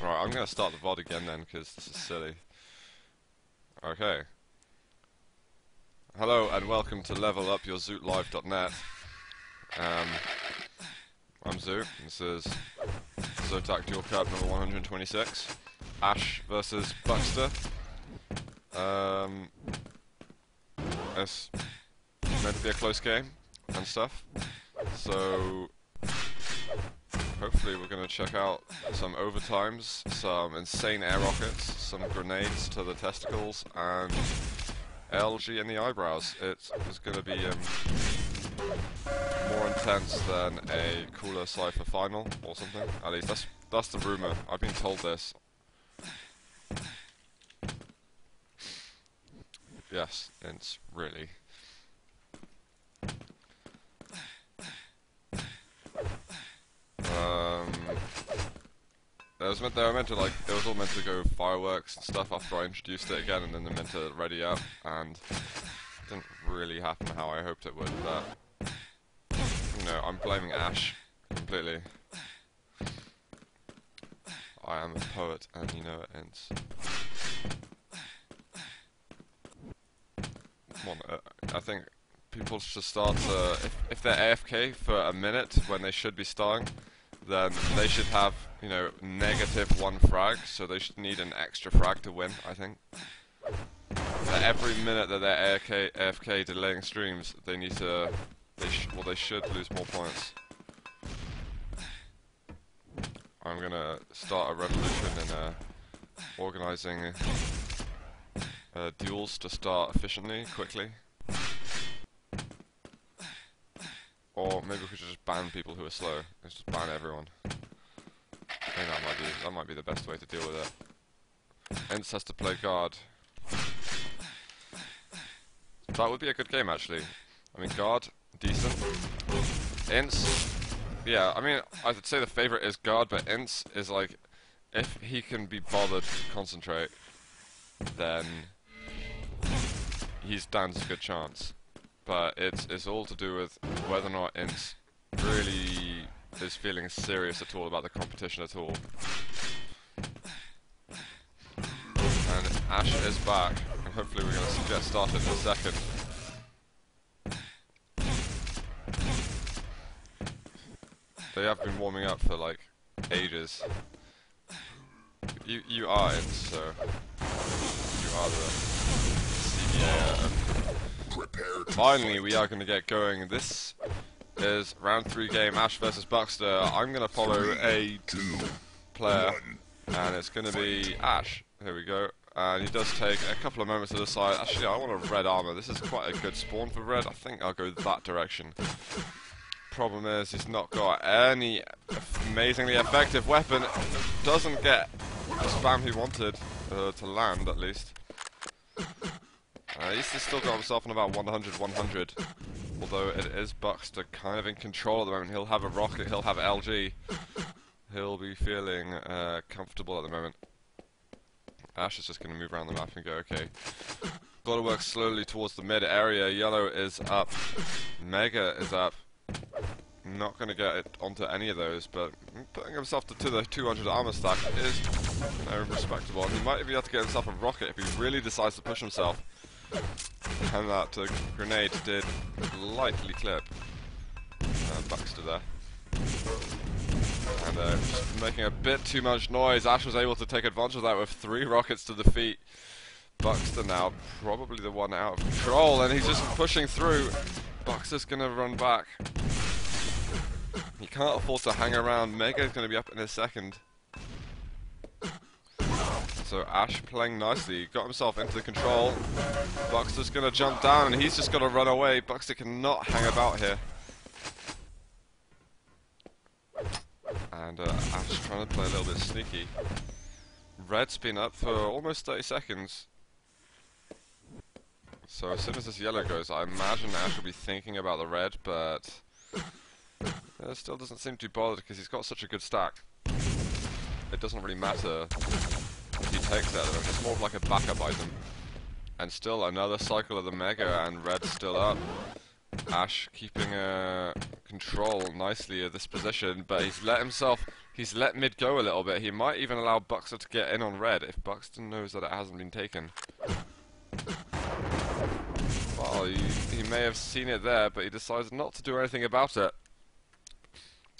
Right, I'm gonna start the VOD again then, because this is silly. Okay. Hello and welcome to levelupyourzootlive.net. I'm Zoot. This is Zotac Duel Cup number 126. Ash versus Bukster. It's meant to be a close game and stuff. So hopefully we're going to check out some overtimes, some insane air rockets, some grenades to the testicles, and LG in the eyebrows. It's going to be more intense than a cooler Cypher final or something. At least that's the rumor. I've been told this. Yes, it's really. They were meant to, like, it was all meant to go fireworks and stuff after I introduced it again, and then they're meant to ready up, and it didn't really happen how I hoped it would. But you know, I'm blaming Ash completely. I am a poet, and you know it ends. Come on, I think people should start to, if they're AFK for a minute when they should be starting, then they should have, you know, -1 frag, so they should need an extra frag to win, I think. Every minute that they're AFK delaying streams, they need to, they should lose more points. I'm gonna start a revolution in organising duels to start efficiently, quickly. Or maybe we could just ban people who are slow. Let's just ban everyone. I think that might be the best way to deal with it. Ince has to play guard. That would be a good game actually. I mean, guard, decent. Ince, yeah, I mean, I would say the favourite is guard, but Ince is like, if he can be bothered to concentrate, then he stands a good chance. But it's all to do with whether or not Ince really is feeling serious at all about the competition at all. And Ash is back, and hopefully we're going to get started in a second. They have been warming up for like ages. You are Ince, so you are the CBA. Finally, we are going to get going. This is round 3 game, Ash versus Bukster. I'm going to follow a player, and it's going to be Ash. Here we go. And he does take a couple of moments to decide. Actually, I want a red armor. This is quite a good spawn for red. I think I'll go that direction. Problem is, he's not got any amazingly effective weapon. Doesn't get the spam he wanted to land, at least. He's still got himself on about 100, although it is Bukster kind of in control at the moment. He'll have a rocket, he'll have LG. He'll be feeling comfortable at the moment. Ash is just going to move around the map and go, okay. Got to work slowly towards the mid area. Yellow is up. Mega is up. Not going to get it onto any of those, but putting himself to the 200 armor stack is, you know, respectable. And he might be able to get himself a rocket if he really decides to push himself. And that grenade did lightly clip Bukster there. And just making a bit too much noise. Ash was able to take advantage of that with 3 rockets to the feet. Bukster now probably the one out of control, and he's just pushing through. Bukster's gonna run back. He can't afford to hang around. Mega's gonna be up in a second. So Ash playing nicely, got himself into the control. Bukster's gonna jump down, and he's just gotta run away. Bukster cannot hang about here. And Ash trying to play a little bit sneaky. Red's been up for almost 30 seconds. So as soon as this yellow goes, I imagine Ash will be thinking about the red, but it still doesn't seem too bothered because he's got such a good stack. It doesn't really matter. He takes that, it's more of like a backup item. And still another cycle of the Mega, and Red's still up. Ash keeping control nicely of this position, but he's let mid go a little bit. He might even allow bukster to get in on red if Buxton knows that it hasn't been taken. Well, he may have seen it there, but he decides not to do anything about it.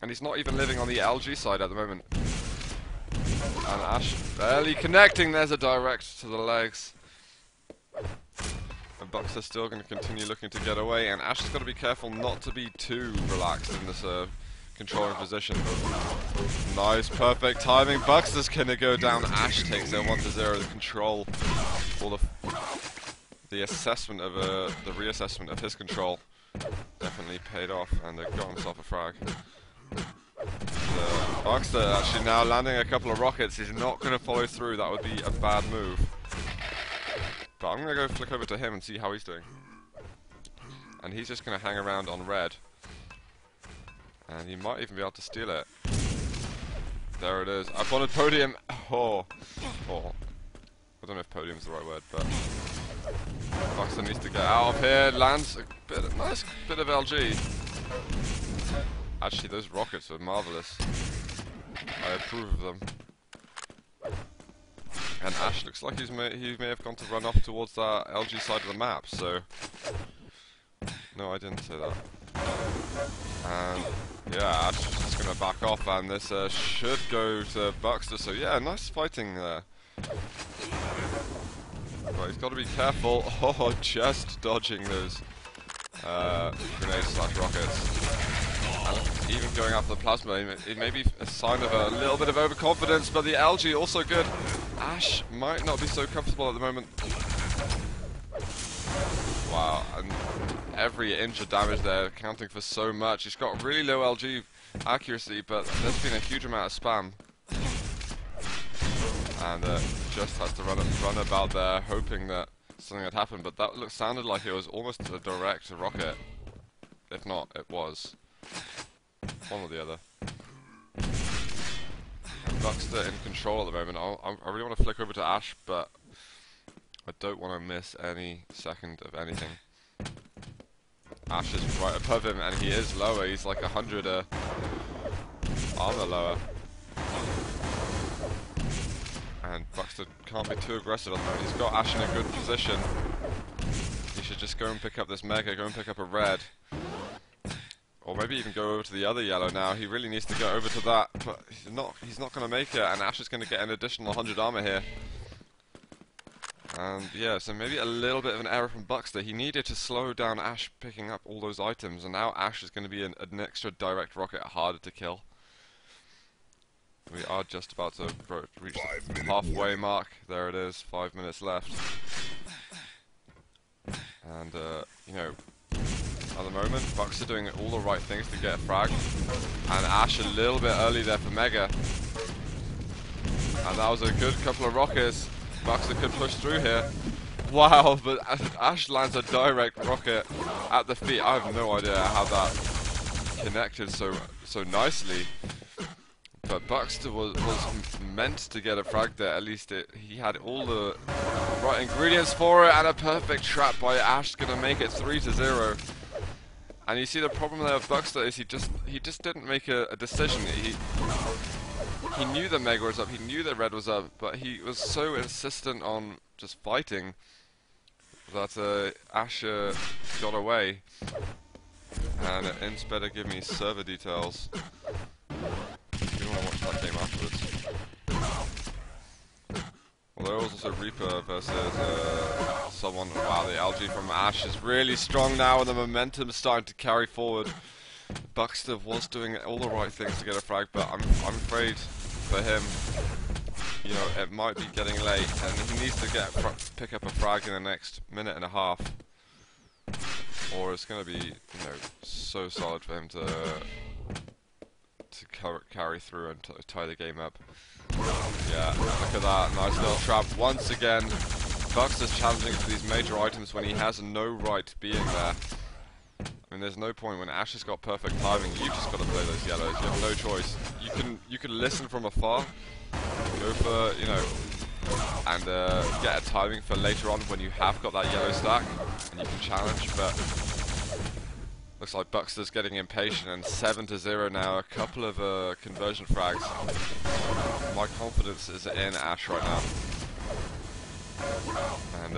And he's not even living on the LG side at the moment. And Ash barely connecting. There's a direct to the legs. And Buxter's still going to continue looking to get away, and Ash has got to be careful not to be too relaxed in this controlling position. Nice, perfect timing. Buxter's going to go down. Ash takes it 1-0. The control, or the assessment of the reassessment of his control definitely paid off, and they've got himself a frag. Buxter actually now landing a couple of rockets. He's not going to follow through. That would be a bad move. But I'm going to go flick over to him and see how he's doing. And he's just going to hang around on red. And he might even be able to steal it. There it is. Up on a podium. Oh. I don't know if podium's the right word, but Buxter needs to get out of here. Lands a nice bit of LG. Actually, those rockets are marvelous. I approve of them. And Ash looks like he may have gone to run off towards that LG side of the map, so... No, I didn't say that. And yeah, Ash is just going to back off, and this should go to Buxter, so yeah, nice fighting there. But he's got to be careful. Oh, just dodging those grenades/rockets. And even going after the plasma, it may be a sign of a little bit of overconfidence, but the LG also good. Ash might not be so comfortable at the moment. Wow, and every inch of damage there accounting for so much. He's got really low LG accuracy, but there's been a huge amount of spam. And just has to run about there, hoping that something had happened, but that sounded like it was almost a direct rocket. If not, it was. One or the other. Buxter in control at the moment. I really want to flick over to Ash, but I don't want to miss any second of anything. Ash is right above him, and he is lower. He's like 100 armor lower. And Buxter can't be too aggressive at the moment. He's got Ash in a good position. He should just go and pick up this mega, go and pick up a red. Or maybe even go over to the other yellow now. He really needs to go over to that, but he's not going to make it, and Ash is going to get an additional 100 armor here. And yeah, so maybe a little bit of an error from Buxter. He needed to slow down Ash picking up all those items, and now Ash is going to be an extra direct rocket harder to kill. We are just about to reach the halfway mark. There it is, 5 minutes left. And, you know, at the moment, Buxter doing all the right things to get a frag. And Ash a little bit early there for Mega. And that was a good couple of rockets. Buxter could push through here. Wow, but Ash lands a direct rocket at the feet. I have no idea how that connected so nicely. But Buxter was meant to get a frag there. At least he had all the right ingredients for it, and a perfect trap by Ash going to make it 3-0. And you see the problem there with Bukster is he just didn't make a decision. He knew the Mega was up, he knew the Red was up, but he was so insistent on just fighting that Ash got away. And Ints better give me server details. If you want to watch that game afterwards. Well, there was also Reaper versus someone. Wow, the LG from Ash is really strong now, and the momentum's starting to carry forward. Buxter was doing all the right things to get a frag, but I'm afraid for him, you know, it might be getting late, and he needs to pick up a frag in the next minute and a half, or it's going to be, you know, so solid for him to carry through and tie the game up. Yeah, look at that, nice little trap once again. Buxter's challenging for these major items when he has no right being there. I mean, there's no point when Ash has got perfect timing. You've just got to play those yellows. You have no choice. You can listen from afar, go for, you know, and get a timing for later on when you have got that yellow stack and you can challenge. But Looks like Buckster's getting impatient, and 7-0 now. A couple of conversion frags. My confidence is in Ash right now. And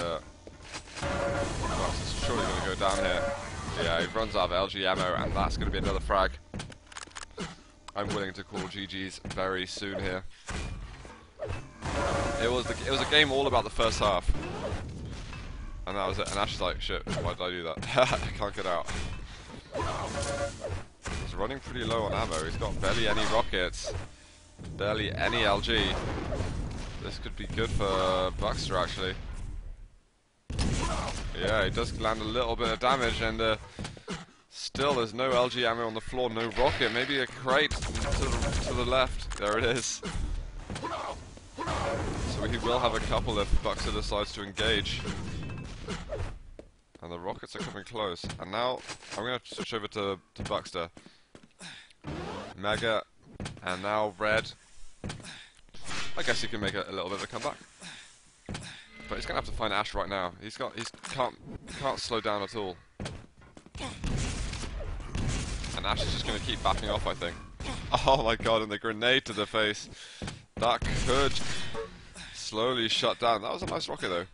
Buckster's surely going to go down here. Yeah, he runs out of LG ammo, and that's going to be another frag. I'm willing to call GG's very soon here. It was a game all about the first half. And that was it. And Ash is like, shit, why did I do that? I can't get out. He's running pretty low on ammo. He's got barely any rockets, barely any LG. This could be good for Bukster, actually. Yeah, he does land a little bit of damage, and still there's no LG ammo on the floor, no rocket. Maybe a crate to the left. There it is. So he will have a couple if Bukster decides to engage. And the rockets are coming close. And now I'm going to switch over to Bukster. Mega. And now Red. I guess he can make a little bit of a comeback. But he's going to have to find Ash right now. He can't slow down at all. And Ash is just going to keep backing off, I think. Oh my god, and the grenade to the face. That could slowly shut down. That was a nice rocket though.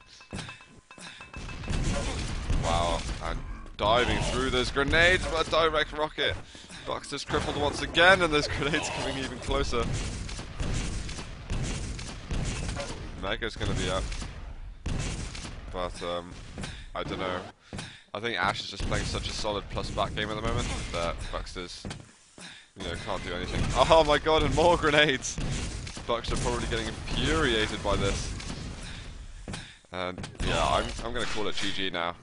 Wow, and diving through those grenades, but a direct rocket. Bukster's crippled once again, and those grenades coming even closer. Mega's going to be up. But, I don't know. I think Ash is just playing such a solid plus back game at the moment that Bukster's, can't do anything. Oh my god, and more grenades! Bukster probably getting infuriated by this. And, yeah, I'm going to call it GG now.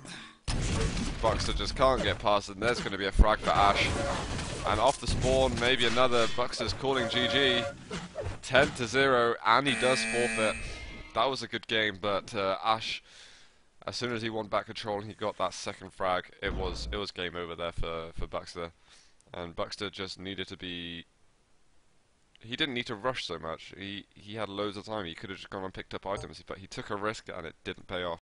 Bukster just can't get past it, and there's going to be a frag for Ash. And off the spawn, maybe another. Bukster's calling GG. 10-0, and he does forfeit. That was a good game, but Ash, as soon as he won back control and he got that second frag, it was game over there for Bukster. And Bukster just needed to be... He didn't need to rush so much. He had loads of time. He could have just gone and picked up items, but he took a risk and it didn't pay off.